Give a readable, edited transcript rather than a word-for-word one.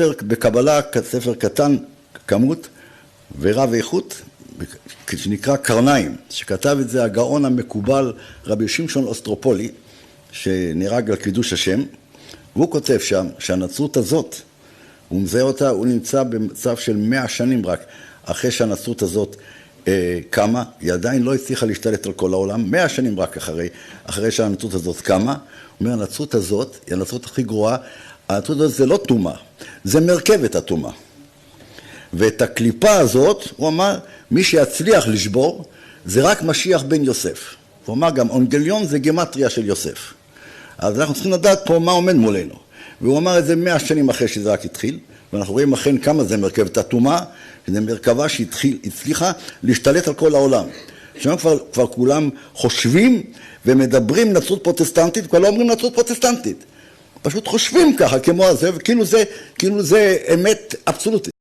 בקבלה, ספר קטן, כמות ורב איכות, שנקרא קרניים, שכתב את זה הגאון המקובל רבי שמשון אוסטרופולי, שנהרג על קידוש השם, והוא כותב שם שהנצרות הזאת, הוא מזהה אותה, הוא נמצא במצב של 100 שנים רק, אחרי שהנצרות הזאת קמה, היא עדיין לא הצליחה להשתלט על כל העולם, 100 שנים רק אחרי שהנצרות הזאת קמה, הוא אומר, הנצרות הזאת היא הנצרות הכי גרועה, הנצרות הזאת זה לא תומה, זה מרכבת התומה. ואת הקליפה הזאת, הוא אמר, מי שיצליח לשבור, זה רק משיח בן יוסף. הוא אמר גם, אונגליון זה גמטריה של יוסף. אז אנחנו צריכים לדעת פה מה עומד מולנו. והוא אמר את זה 100 שנים אחרי שזה רק התחיל, ואנחנו רואים אכן כמה זה מרכבת התומה, שזה מרכבה שהצליחה להשתלט על כל העולם. שם כבר כולם חושבים ומדברים נצרות פרוטסטנטית, כבר לא אומרים נצרות פרוטסטנטית. פשוט חושבים ככה, כמו הזה, וכאילו זה אמת אבסולוטית.